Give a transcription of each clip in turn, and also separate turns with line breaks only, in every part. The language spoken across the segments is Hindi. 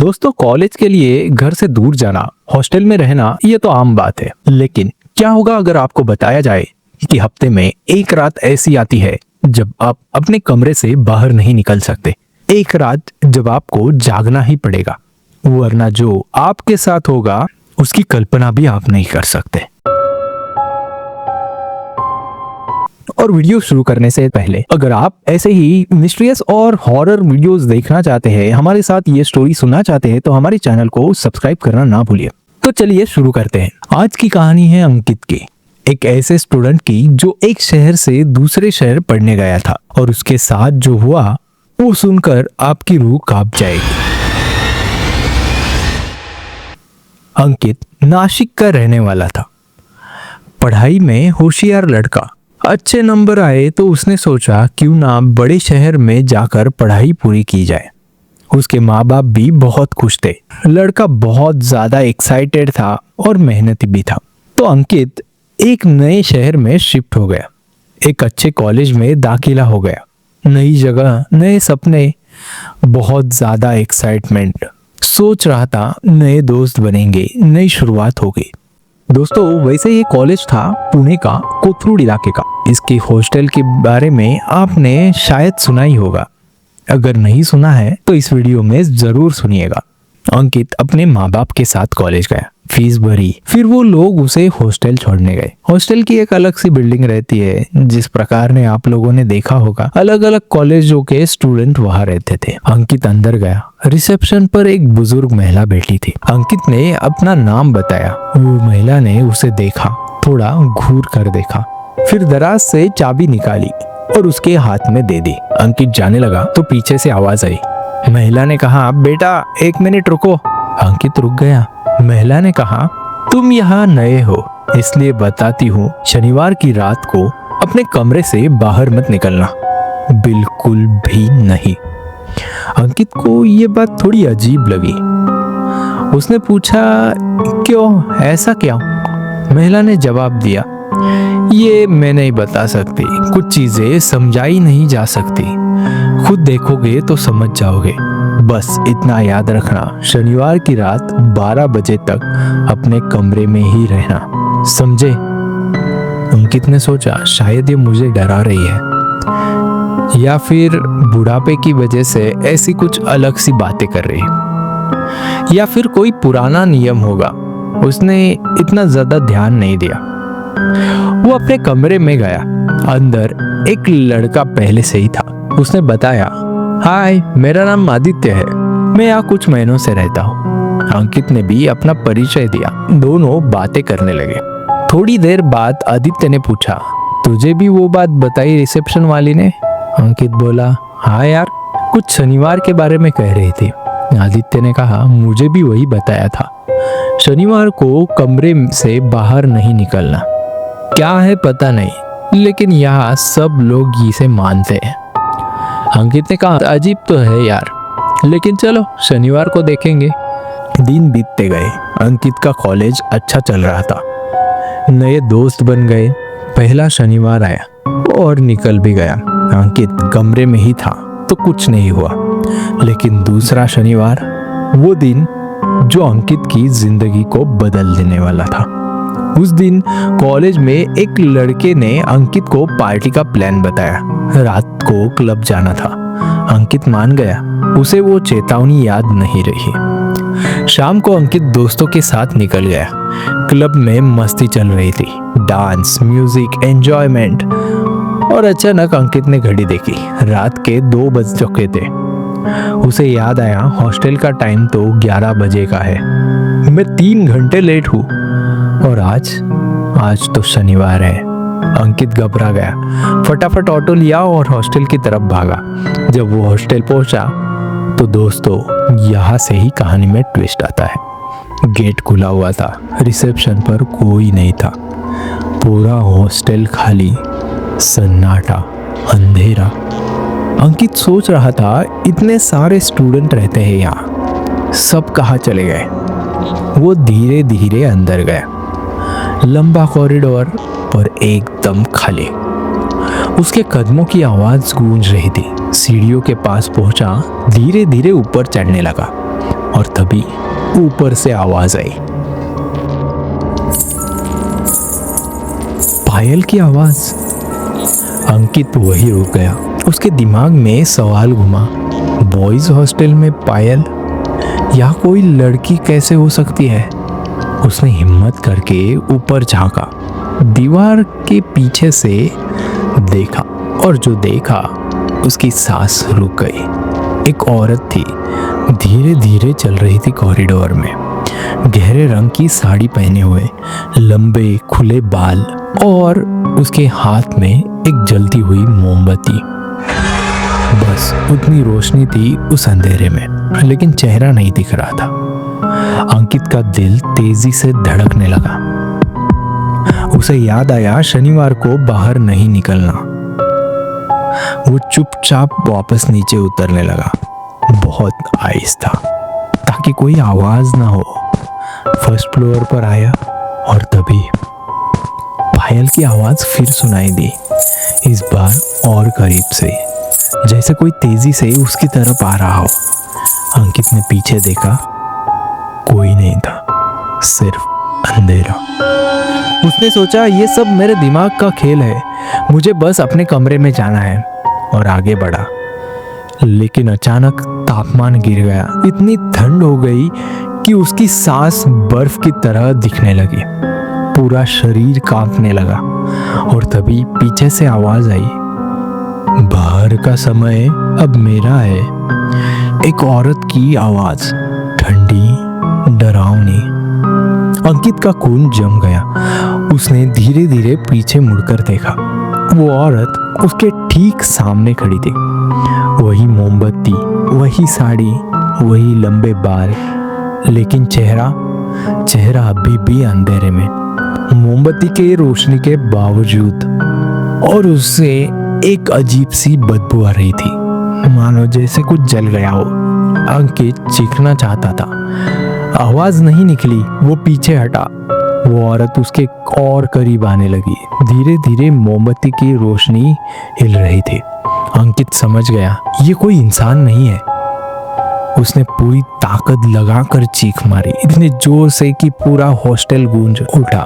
दोस्तों, कॉलेज के लिए घर से दूर जाना, हॉस्टल में रहना, ये तो आम बात है। लेकिन क्या होगा अगर आपको बताया जाए कि हफ्ते में एक रात ऐसी आती है जब आप अपने कमरे से बाहर नहीं निकल सकते। एक रात जब आपको जागना ही पड़ेगा, वरना जो आपके साथ होगा उसकी कल्पना भी आप नहीं कर सकते। और वीडियो शुरू करने से पहले अगर आप ऐसे ही मिस्टीरियस और हॉरर वीडियोस देखना चाहते हैं, हमारे साथ ये स्टोरी सुनना चाहते हैं, तो हमारे चैनल को सब्सक्राइब करना ना भूलिए। तो चलिए शुरू करते हैं। आज की कहानी है अंकित की, एक ऐसे स्टूडेंट की जो एक शहर से दूसरे शहर पढ़ने गया था, और उसके साथ जो हुआ वो सुनकर आपकी रूह कांप जाएगी। अंकित नासिक का रहने वाला था, पढ़ाई में होशियार लड़का। अच्छे नंबर आए तो उसने सोचा क्यों ना बड़े शहर में जाकर पढ़ाई पूरी की जाए। उसके माँ बाप भी बहुत खुश थे। लड़का बहुत ज्यादा एक्साइटेड था और मेहनती भी था। तो अंकित एक नए शहर में शिफ्ट हो गया, एक अच्छे कॉलेज में दाखिला हो गया। नई जगह, नए सपने, बहुत ज्यादा एक्साइटमेंट। सोच रहा था नए दोस्त बनेंगे, नई शुरुआत होगी। दोस्तों, वैसे ये कॉलेज था पुणे का कोथरूड इलाके का। इसकी हॉस्टल के बारे में आपने शायद सुना ही होगा। अगर नहीं सुना है तो इस वीडियो में जरूर सुनिएगा। अंकित अपने माँ बाप के साथ कॉलेज गया, फीस भरी, फिर वो लोग उसे हॉस्टल छोड़ने गए। हॉस्टल की एक अलग सी बिल्डिंग रहती है, जिस प्रकार ने आप लोगों ने देखा होगा अलग अलग कॉलेजों के स्टूडेंट वहां रहते थे। अंकित अंदर गया। रिसेप्शन पर एक बुजुर्ग महिला बैठी थी। अंकित ने अपना नाम बताया। वो महिला ने उसे देखा, थोड़ा घूर कर देखा, फिर दराज से चाबी निकाली और उसके हाथ में दे दी। अंकित जाने लगा तो पीछे से आवाज आई। महिला ने कहा, बेटा एक मिनट रुको। अंकित रुक गया। महिला ने कहा, तुम यहाँ नए हो इसलिए बताती हूँ, शनिवार की रात को अपने कमरे से बाहर मत निकलना, बिल्कुल भी नहीं। अंकित को ये बात थोड़ी अजीब लगी। उसने पूछा, क्यों, ऐसा क्या? महिला ने जवाब दिया, ये मैं नहीं बता सकती, कुछ चीजें समझाई नहीं जा सकती, खुद देखोगे तो समझ जाओगे। बस इतना याद रखना, शनिवार की रात 12 बजे तक अपने कमरे में ही रहना, समझे? अंकित ने सोचा शायद ये मुझे डरा रही है, या फिर बुढ़ापे की वजह से ऐसी कुछ अलग सी बातें कर रही है, या फिर कोई पुराना नियम होगा। उसने इतना ज्यादा ध्यान नहीं दिया। वो अपने कमरे में गया। अंदर एक लड़का पहले से ही था। उसने बताया, हाय, मेरा नाम आदित्य है, मैं यहाँ कुछ महीनों से रहता हूँ। अंकित ने भी अपना परिचय दिया। दोनों बातें करने लगे। थोड़ी देर बाद आदित्य ने पूछा, तुझे भी वो बात बताई रिसेप्शन वाली ने? अंकित बोला, हाँ यार, कुछ शनिवार के बारे में कह रही थी। आदित्य ने कहा, मुझे भी वही बताया था, शनिवार को कमरे से बाहर नहीं निकलना। क्या है पता नहीं, लेकिन यहाँ सब लोग इसे मानते हैं। अंकित ने कहा, अजीब तो है यार, लेकिन चलो शनिवार को देखेंगे। दिन बीतते गए। अंकित का कॉलेज अच्छा चल रहा था, नए दोस्त बन गए। पहला शनिवार आया और निकल भी गया। अंकित कमरे में ही था तो कुछ नहीं हुआ, लेकिन दूसरा शनिवार, वो दिन जो अंकित की जिंदगी को बदल देने वाला था। उस दिन कॉलेज में एक लड़के ने अंकित को पार्टी का प्लान बताया। रात को क्लब जाना था। अंकित मान गया। उसे वो चेतावनी याद नहीं रही। शाम को अंकित दोस्तों के साथ निकल गया। क्लब में मस्ती चल रही थी, डांस, म्यूजिक, एंजॉयमेंट। और अचानक अंकित ने घड़ी देखी, रात के 2 बज चुके थे। उसे याद आया, हॉस्टल का टाइम तो 11 बजे का है, मैं 3 घंटे लेट हूँ, और आज तो शनिवार है। अंकित घबरा गया। फटाफट ऑटो लिया और हॉस्टल की तरफ भागा। जब वो हॉस्टल पहुंचा तो दोस्तों, यहाँ से ही कहानी में ट्विस्ट आता है। गेट खुला हुआ था, रिसेप्शन पर कोई नहीं था। पूरा हॉस्टल खाली, सन्नाटा, अंधेरा। अंकित सोच रहा था, इतने सारे स्टूडेंट रहते हैं यहाँ, सब कहाँ चले गए? वो धीरे धीरे अंदर गया। लंबा कॉरिडोर पर एकदम खाली। उसके कदमों की आवाज गूंज रही थी। सीढ़ियों के पास पहुंचा, धीरे धीरे ऊपर चढ़ने लगा। और तभी ऊपर से आवाज आई, पायल की आवाज। अंकित वही रुक गया। उसके दिमाग में सवाल घुमा, बॉयज हॉस्टल में पायल या कोई लड़की कैसे हो सकती है। उसने हिम्मत करके ऊपर झांका, दीवार के पीछे से देखा और जो देखा उसकी सांस रुक गई। एक औरत थी, धीरे धीरे चल रही थी कॉरिडोर में, गहरे रंग की साड़ी पहने हुए, लंबे खुले बाल और उसके हाथ में एक जलती हुई मोमबत्ती। बस उतनी रोशनी थी उस अंधेरे में, लेकिन चेहरा नहीं दिख रहा था। अंकित का दिल तेजी से धड़कने लगा। उसे याद आया शनिवार को बाहर नहीं निकलना। वो चुपचाप वापस नीचे उतरने लगा, बहुत आहिस्ता, ताकि कोई आवाज ना हो। फर्स्ट फ्लोर पर आया और तभी पायल की आवाज फिर सुनाई दी, इस बार और करीब से, जैसे कोई तेजी से उसकी तरफ आ रहा हो। अंकित ने पीछे देखा, कोई नहीं था, सिर्फ अंधेरा। उसने सोचा ये सब मेरे दिमाग का खेल है, मुझे बस अपने कमरे में जाना है, और आगे बढ़ा। लेकिन अचानक तापमान गिर गया। इतनी ठंड हो गई कि उसकी सांस बर्फ की तरह दिखने लगी, पूरा शरीर कांपने लगा। और तभी पीछे से आवाज आई, बाहर का समय अब मेरा है। एक औरत की आवाज, ठंडी, डरावनी। अंकित का खून जम गया। उसने धीरे धीरे पीछे मुड़कर देखा। वो औरत उसके ठीक सामने खड़ी थी। वही मोमबत्ती, वही साड़ी, वही लंबे बाल, लेकिन चेहरा अभी भी अंधेरे में, मोमबत्ती के रोशनी के बावजूद। और उससे एक अजीब सी बदबू आ रही थी, मानो जैसे कुछ जल गया हो। अंकित चीखना चाहता था, आवाज नहीं निकली। वो पीछे हटा। वो औरत उसके और करीब आने लगी। धीरे धीरे मोमबत्ती की रोशनी हिल रही थी। अंकित समझ गया ये कोई इंसान नहीं है। उसने पूरी ताकत लगाकर चीख मारी, इतने जोर से कि पूरा हॉस्टल गूंज उठा।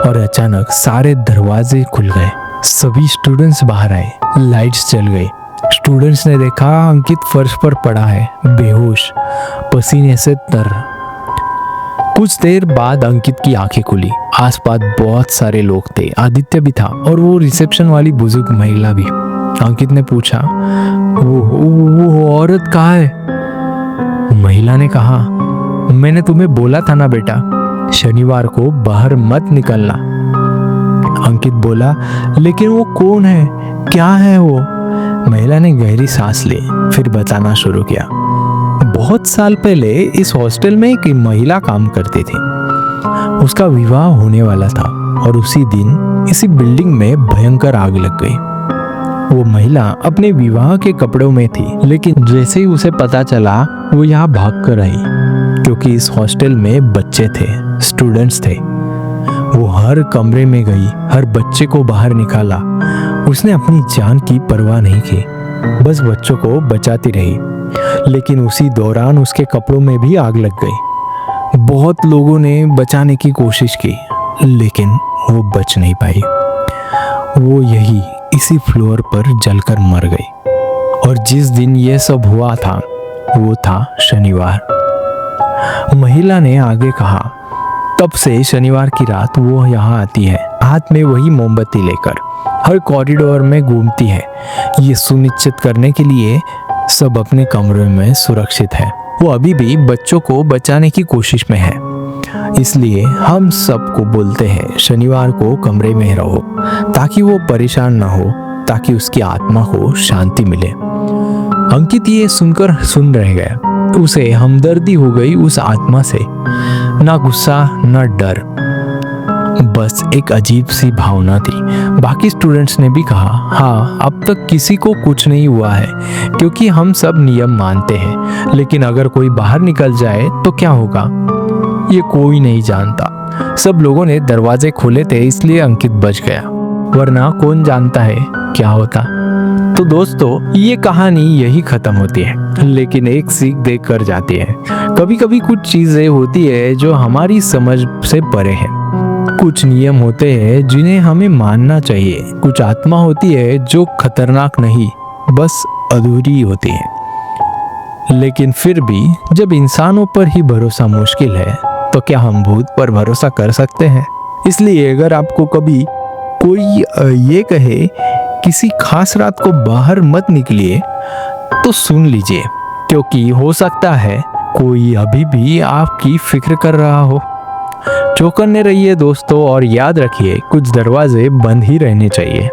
और अचानक सारे दरवाजे खुल गए। सभी स्टूडेंट्स बाहर आए, लाइट्स जल गई। स्टूडेंट्स ने देखा अंकित फर्श पर पड़ा है, बेहोश, पसीने से तर। कुछ देर बाद अंकित की आंखें खुली। आसपास बहुत सारे लोग थे, आदित्य भी था और वो रिसेप्शन वाली बुजुर्ग महिला भी। अंकित ने पूछा, वो औरत कहाँ है? महिला ने कहा, मैंने तुम्हें बोला था ना बेटा, शनिवार को बाहर मत निकलना। अंकित बोला, लेकिन वो कौन है, क्या है वो? महिला ने गहरी सांस ली, फिर बताना शुरू किया। बहुत साल पहले इस हॉस्टल में एक महिला काम करती थी। उसका विवाह होने वाला था और उसी दिन इसी बिल्डिंग में भयंकर आग लग गई। वो महिला अपने विवाह के कपड़ों में थी, लेकिन जैसे ही उसे पता चला वो यहाँ भाग कर आई, क्योंकि इस हॉस्टल में बच्चे थे, स्टूडेंट्स थे। वो हर कमरे में गई, हर बच्चे को बाहर निकाला। उसने अपनी जान की परवाह नहीं की, बस बच्चों को बचाती रही। लेकिन उसी दौरान उसके कपड़ों में भी आग लग गई। बहुत लोगों ने बचाने की कोशिश की, लेकिन वो बच नहीं पाई। वो यही इसी फ्लोर पर जलकर मर गई। और जिस दिन ये सब हुआ था वो था शनिवार। महिला ने आगे कहा, तब से शनिवार की रात वो यहाँ आती है, हाथ में वही मोमबत्ती लेकर, हर कॉरिडोर में घूमती है, ये सुनिश्चित करने के लिए सब अपने कमरे में सुरक्षित है। वो अभी भी बच्चों को बचाने की कोशिश में है, इसलिए हम सबको बोलते हैं शनिवार को कमरे में रहो, ताकि वो परेशान ना हो, ताकि उसकी आत्मा को शांति मिले। अंकित ये सुनकर सुन रह गया। उसे हमदर्दी हो गई उस आत्मा से, ना गुस्सा ना डर, बस एक अजीब सी भावना थी। बाकी स्टूडेंट्स ने भी कहा, हाँ, अब तक किसी को कुछ नहीं हुआ है, क्योंकि हम सब नियम मानते हैं, लेकिन अगर कोई बाहर निकल जाए तो क्या होगा, ये कोई नहीं जानता। सब लोगों ने दरवाजे खोले थे, इसलिए अंकित बच गया, वरना कौन जानता है क्या होता। तो दोस्तों ये कहानी यही खत्म होती है, लेकिन एक सीख देख कर जाती है। कभी कभी कुछ चीजें होती है जो हमारी समझ से परे है। कुछ नियम होते हैं जिन्हें हमें मानना चाहिए। कुछ आत्मा होती है जो खतरनाक नहीं, बस अधूरी होती है। लेकिन फिर भी जब इंसानों पर ही भरोसा मुश्किल है तो क्या हम भूत पर भरोसा कर सकते हैं? इसलिए अगर आपको कभी कोई ये कहे किसी खास रात को बाहर मत निकलिए, तो सुन लीजिए, क्योंकि हो सकता है कोई अभी भी आपकी फिक्र कर रहा हो। चौकन्ने रहिए दोस्तों, और याद रखिए कुछ दरवाजे बंद ही रहने चाहिए।